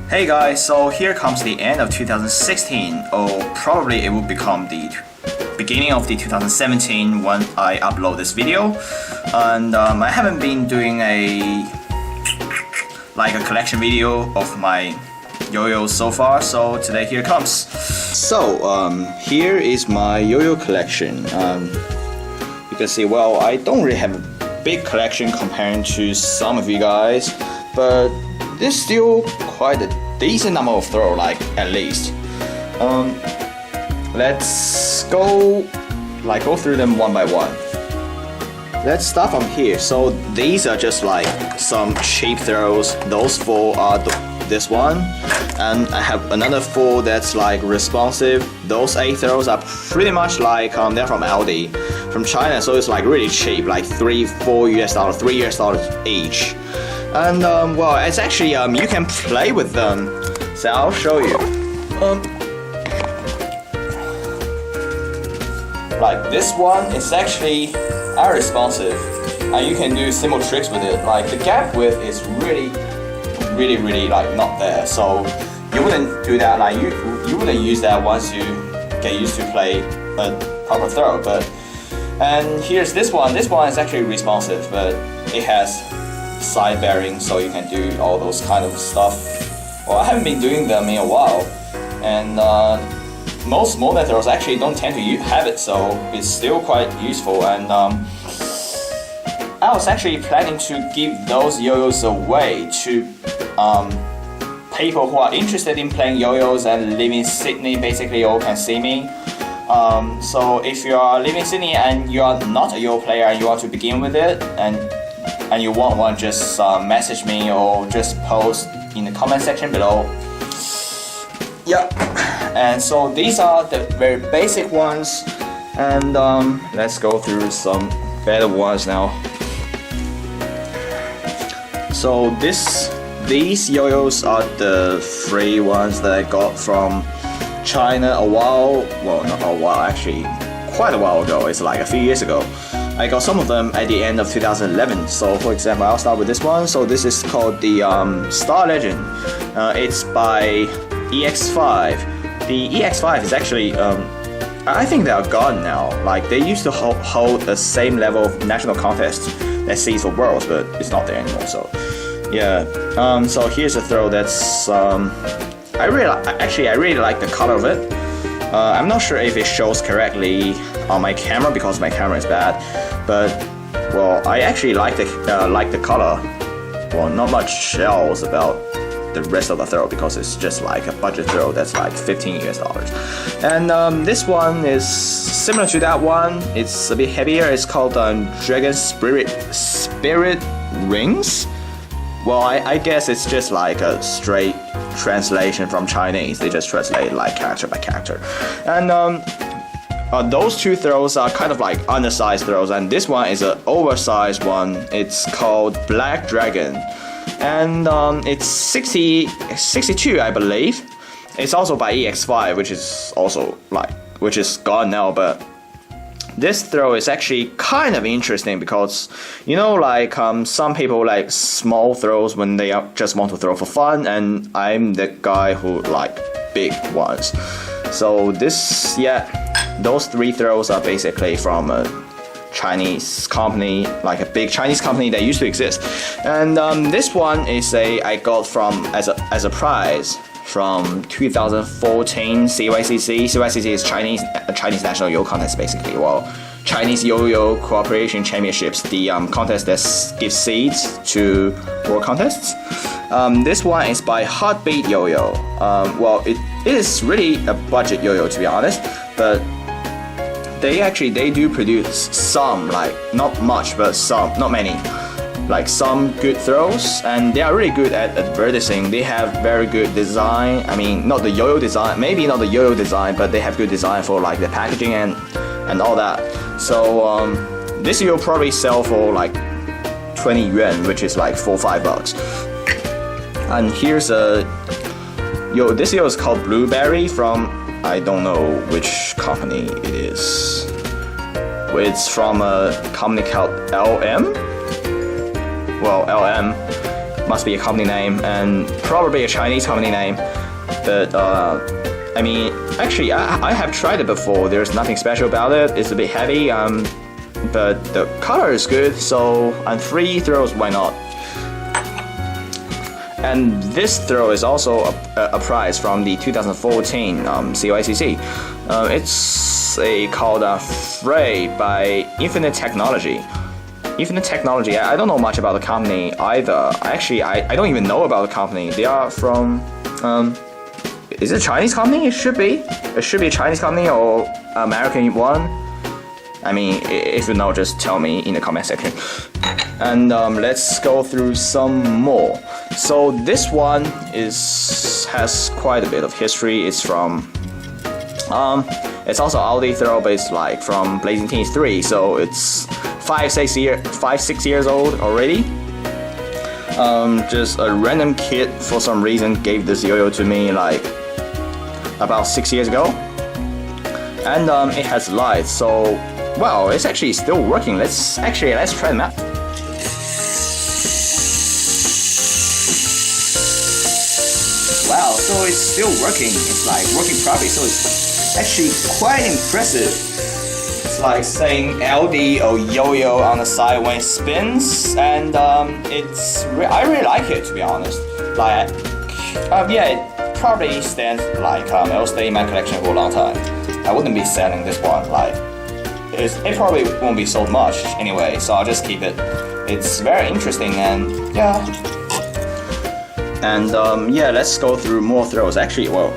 Hey guys, so here comes the end of 2016, or probably it will become the beginning of the 2017 when I upload this video. And I haven't been doing a collection video of my yo-yos so far, so today here comes. So here is my yo-yo collection. You can see, well, I don't really have a big collection comparing to some of you guys, but there's still quite a decent number of throw, like at least. Let's go through them one by one. Let's start from here. So these are just like some cheap throws. Those four are this one, and I have another four that's like responsive. Those 8 throws are pretty much like they're from Aldi, from China, so it's like really cheap, like $3 each. And well, it's actually you can play with them, so I'll show you. Like this one is actually responsive, and you can do simple tricks with it. Like the gap width is really like not there, so you wouldn't do that. Like you wouldn't use that once you get used to play a proper throw. And here's this one. This one is actually responsive, but it has side bearing, so you can do all those kind of stuff. Well, I haven't been doing them in a while, and most modern throws actually don't tend to have it, so it's still quite useful. And I was actually planning to give those yo-yos away to people who are interested in playing yo-yos and live in Sydney. Basically, all can see me. So if you are living in Sydney and you are not a yo player and you want to begin with it, and you want one, just message me or just post in the comment section below. Yep. And so these are the very basic ones, and let's go through some better ones now. So these yo-yos are the free ones that I got from China quite a while ago. It's like a few years ago. I got some of them at the end of 2011. So for example, I'll start with this one. So this is called the Star Legend. It's by EX5. The EX5 is actually, I think they are gone now. Like they used to hold the same level of national contest that sees for worlds, but it's not there anymore. So yeah. So here's a throw that's I really like the color of it. I'm not sure if it shows correctly on my camera because my camera is bad, but well, I actually like the color. Well, not much else about the rest of the throw because it's just like a budget throw that's like $15 US. And this one is similar to that one. It's a bit heavier. It's called Dragon Spirit Rings. Well, I guess it's just like a straight translation from Chinese. They just translate like character by character. And those two throws are kind of like undersized throws, and this one is an oversized one. It's called Black Dragon, and it's 62, I believe. It's also by EX5, which is gone now, but this throw is actually kind of interesting because, you know, like some people like small throws when they just want to throw for fun, and I'm the guy who like big ones. So those 3 throws are basically from a Chinese company, like a big Chinese company that used to exist. And this one is I got from as a prize from 2014 CYCC. CYCC is Chinese National Yo Contest, basically. Well, Chinese Yo-Yo Cooperation Championships, the contest that gives seeds to world contests. This one is by Heartbeat Yo-Yo. Well, it is really a budget yo-yo, to be honest, but they do produce some, like not much, but some, not many, like some good throws, and they are really good at advertising. They have very good design. I mean, not the yo-yo design, maybe not the yo-yo design, but they have good design for like the packaging and all that. So this you'll probably sell for like 20 yuan, which is like $4 or $5. And here's this yo is called Blueberry from, I don't know which company it is. It's from a company called LM. Well, LM. must be a company name and probably a Chinese company name. But I mean, actually, I have tried it before. There's nothing special about it. It's a bit heavy, but the color is good. So on 3 throws, why not? And this throw is also a prize from the 2014 COICC. It's called Frey by Infinite Technology. Infinite Technology, I don't know much about the company either. Actually, I don't even know about the company. They are from, is it a Chinese company? It should be. It should be a Chinese company or American one. I mean, if you know, just tell me in the comment section. And let's go through some more. So this one has quite a bit of history. It's from it's also Audi throw, but it's like from Blazing Teens 3, so it's 5-6 years old already. Just a random kid for some reason gave this yo-yo to me like about 6 years ago, and it has lights, so wow, it's actually still working. Let's try them out. Wow, so it's still working. It's like working properly, so it's actually quite impressive. It's like saying LD or yo-yo on the side when it spins, and I really like it, to be honest. Like, yeah, it probably stands like it'll stay in my collection for a long time. I wouldn't be selling this one. Like, it probably won't be sold much anyway, so I'll just keep it. It's very interesting, and yeah. And yeah, let's go through more throws. Actually, well,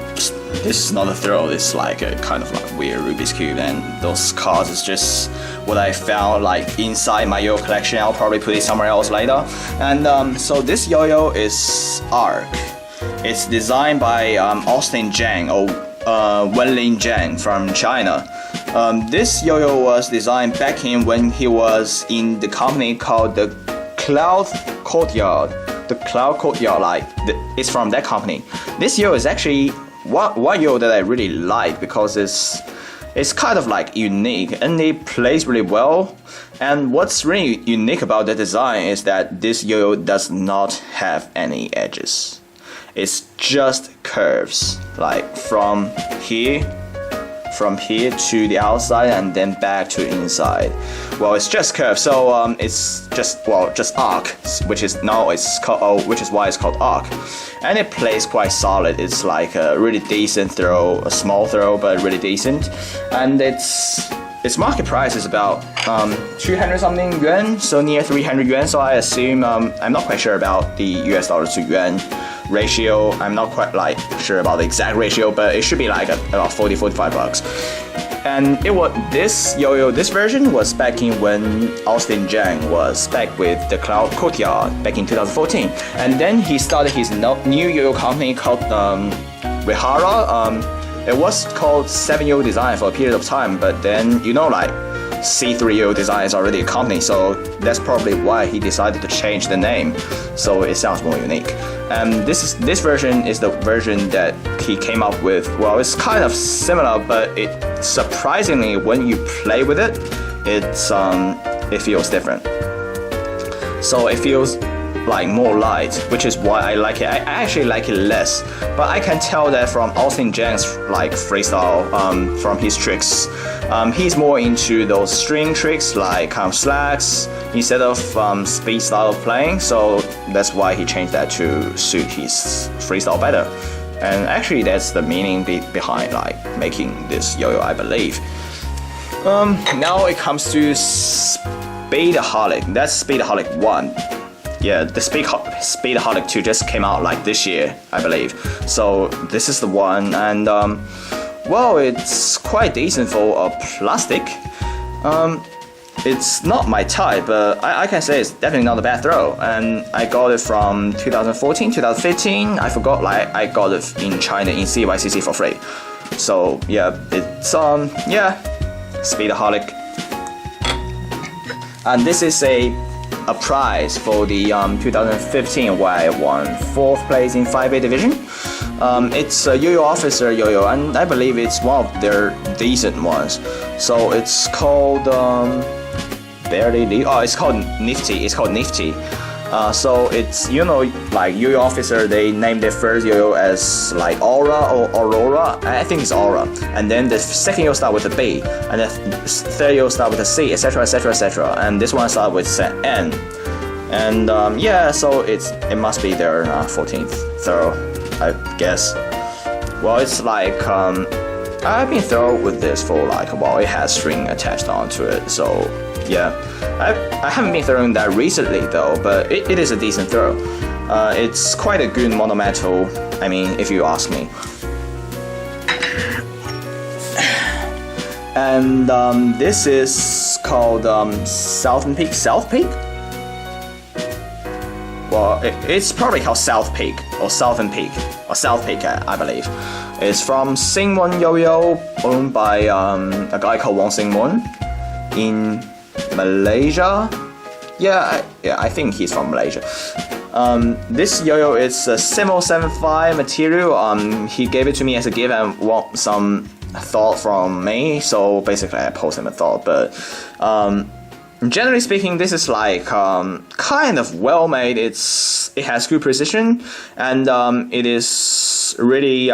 this is not a throw. It's like a kind of like weird Rubik's Cube, and those cards is just what I found like inside my yo-yo collection. I'll probably put it somewhere else later. And so this yo-yo is Arc. It's designed by Austin Zhang or Wenlin Zhang from China. This yo-yo was designed back in when he was in the company called the Cloud Courtyard. The Cloud Courtyard, like it's from that company. This yo is actually one yo that I really like because it's kind of like unique and it plays really well. And what's really unique about the design is that this yo does not have any edges. It's just curves, like from here to the outside and then back to inside. Well, it's just curves, so it's just arc, which is why it's called arc. And it plays quite solid. It's like a really decent throw, a small throw, but really decent. And its market price is about 200 something yuan, so near 300 yuan. So I assume I'm not quite sure about the US dollar to yuan ratio. I'm not quite like sure about the exact ratio, but it should be like about 40-45 bucks. And this version was back in when Austin Zhang was back with the Cloud Courtyard back in 2014, and then he started his new yo-yo company called Rihara. It was called 7-Yo Design for a period of time, but then like C3O Design is already a company, so that's probably why he decided to change the name, so it sounds more unique. And this version is the version that he came up with. Well, it's kind of similar, but it surprisingly, when you play with it, it feels different. So it feels like more light, which is why I like it. I actually like it less, but I can tell that from Austin Zhang's like freestyle, from his tricks. He's more into those string tricks like slacks instead of speed style of playing, so that's why he changed that to suit his freestyle better. And actually that's the meaning behind like making this yo-yo, I believe. Now it comes to Speedaholic. That's Speedaholic 1. Yeah, the Speedaholic 2 just came out like this year, I believe. So this is the one, and well, it's quite decent for a plastic. It's not my type, but I can say it's definitely not a bad throw. And I got it from 2014, 2015. I forgot, like I got it in China in CYCC for free. So yeah, it's Speedaholic. And this is a prize for the 2015 where I won 4th place in 5A division. It's a yo-yo officer yo-yo, and I believe it's one of their decent ones. So it's called it's called Nifty. It's called Nifty. So it's, you know, like yo-yo officer, they named their first yo-yo as like Aura or Aurora. I think it's Aura. And then the second yo start with a B, and the third yo start with a C, etc., etc., etc. And this one start with N. And yeah, so it must be their 14th throw, I guess. Well, it's like I've been throwing with this for like a while. It has string attached onto it, so yeah. I haven't been throwing that recently though, but it is a decent throw. It's quite a good monometal, I mean, if you ask me. And this is called Southern Peak. South Peak? Well, it's probably called South Peak or Southern Peak or South Peak, I believe. It's from Singwon Yo-Yo, owned by a guy called Wong Singwon in Malaysia. Yeah, I think he's from Malaysia. This yo-yo is a Simo 75 material. He gave it to me as a gift and want some thought from me. So basically, I post him a thought. But generally speaking, this is like kind of well made. It has good precision, and it is really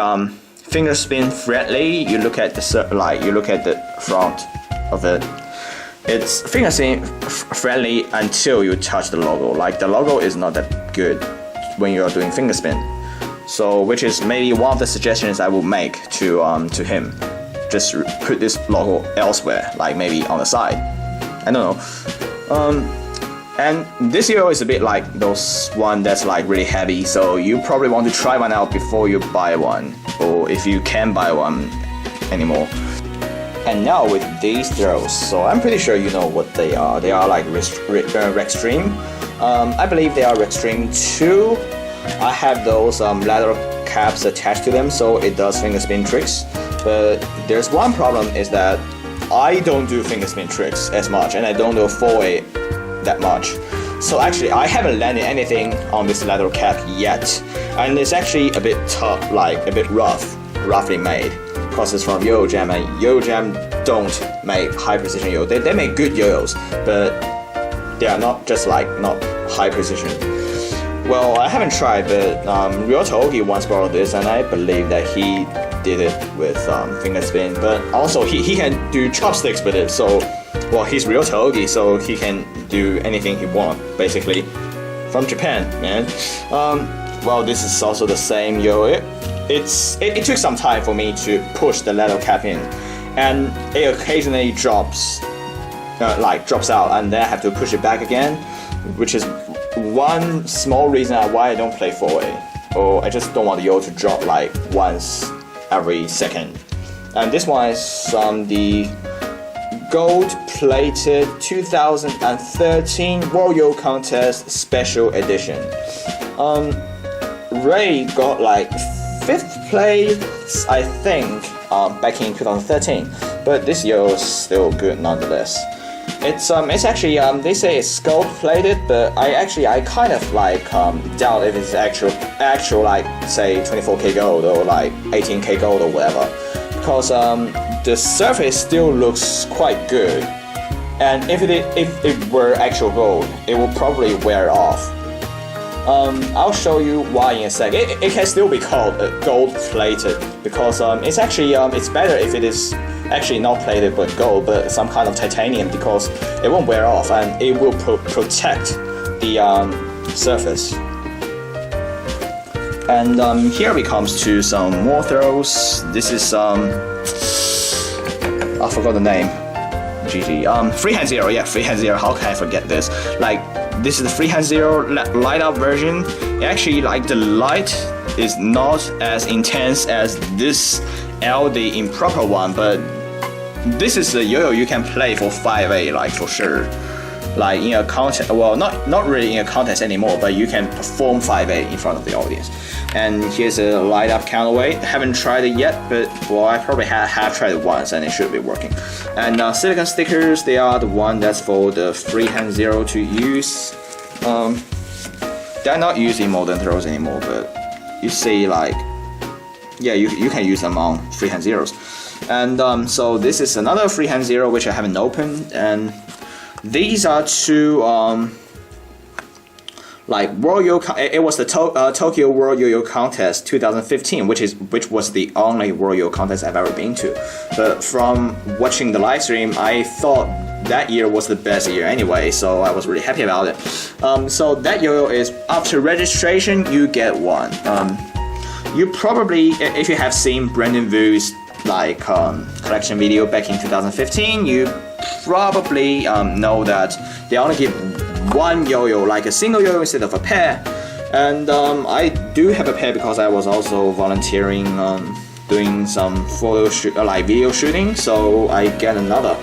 finger spin friendly. You look at the front of it. It's finger spin friendly until you touch the logo. Like the logo is not that good when you're doing finger spin. So, which is maybe one of the suggestions I will make to him. Just put this logo elsewhere, like maybe on the side. I don't know. And this yo is a bit like those one that's like really heavy. So you probably want to try one out before you buy one, or if you can buy one anymore. And now with these throws, so I'm pretty sure you know what they are. They are like Rextreme. I believe they are Rextreme 2. I have those lateral caps attached to them, so it does finger spin tricks. But there's one problem is that I don't do finger spin tricks as much, and I don't do 4A that much. So actually, I haven't landed anything on this lateral cap yet, and it's actually a bit tough, like a bit roughly made. Because it's from Yo-Yo Jam, and Yo-Yo Jam don't make high precision yo. They make good yo-yos, but they are not just like not high precision. Well, I haven't tried, but Ryo Togi once borrowed this, and I believe that he did it with finger spin. But also he can do chopsticks with it. So, well, he's Ryo Togi, so he can do anything he wants, basically. From Japan, man. Well, this is also the same yo. It took some time for me to push the lateral cap in, and it occasionally drops out, and then I have to push it back again, which is one small reason why I don't play 4A, or I just don't want the yo to drop like once every second. And this one is the gold-plated 2013 World Yo Contest Special Edition. Ray got like 5th place, I think, back in 2013, but this year is still good nonetheless. It's actually they say it's gold plated, but I kind of like doubt if it's actual like say 24K gold or like 18K gold or whatever, because the surface still looks quite good, and if it were actual gold, it will probably wear off. I'll show you why in a sec. It can still be called gold plated because it's actually it's better if it is actually not plated but gold, but some kind of titanium, because it won't wear off and it will protect the surface. And here we comes to some more throws. This is I forgot the name. GG. Freehand Zero. Yeah, Freehand Zero. How can I forget this? Like, this is the Freehand Zero light up version. Actually, like the light is not as intense as this LD improper one, but this is the yo-yo you can play for 5A, like for sure. Like in a contest, well, not really in a contest anymore, but you can perform 5A in front of the audience. And here's a light up counterweight. Haven't tried it yet, but well, I probably have tried it once, and it should be working. And silicone stickers, they are the one that's for the Freehand Zero to use. They're not used in modern throws anymore, but you see, like, yeah, you can use them on Freehand Zeros. And so this is another Freehand Zero which I haven't opened, and these are two like it was the Tokyo World Yo-Yo Contest 2015, which was the only World Yo-Yo contest I've ever been to. But from watching the live stream, I thought that year was the best year anyway, so I was really happy about it. So that yo-yo is, after registration, you get one. You probably, if you have seen Brandon Vu's like collection video back in 2015, you probably know that they only give one yo-yo, like a single yo-yo instead of a pair. And I do have a pair because I was also volunteering doing some video shooting, so I get another.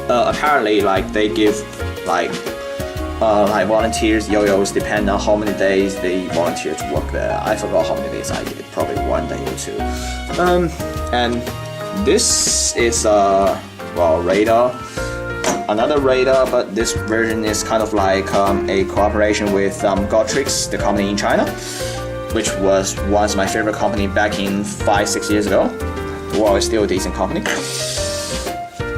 Apparently, like they give like volunteers yo-yos depend on how many days they volunteer to work there. I forgot how many days I did, probably 1 day or 2. And this is radar, another radar, but this version is kind of like a cooperation with Gotrix, the company in China, which was once my favorite company back in 5-6 years ago. Well, it's still a decent company.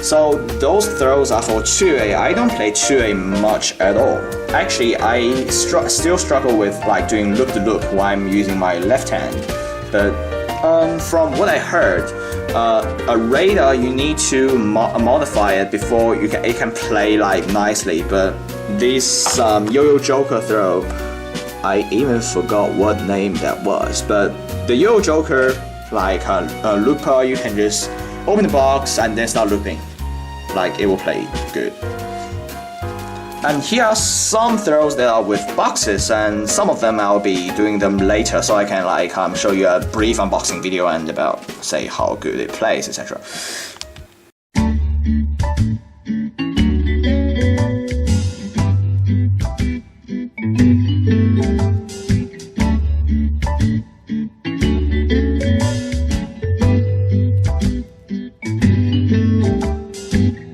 So those throws are for 2A. I don't play 2A much at all. Actually, I still struggle with like doing loop-to-loop while I'm using my left hand. But from what I heard, a radar, you need to modify it before it can play like nicely. But this Yo-Yo Joker throw, I even forgot what name that was. But the Yo-Yo Joker, like a looper, you can just open the box and then start looping. Like it will play good. And here are some throws that are with boxes, and some of them I'll be doing them later, so I can like show you a brief unboxing video and about say how good it plays, etc.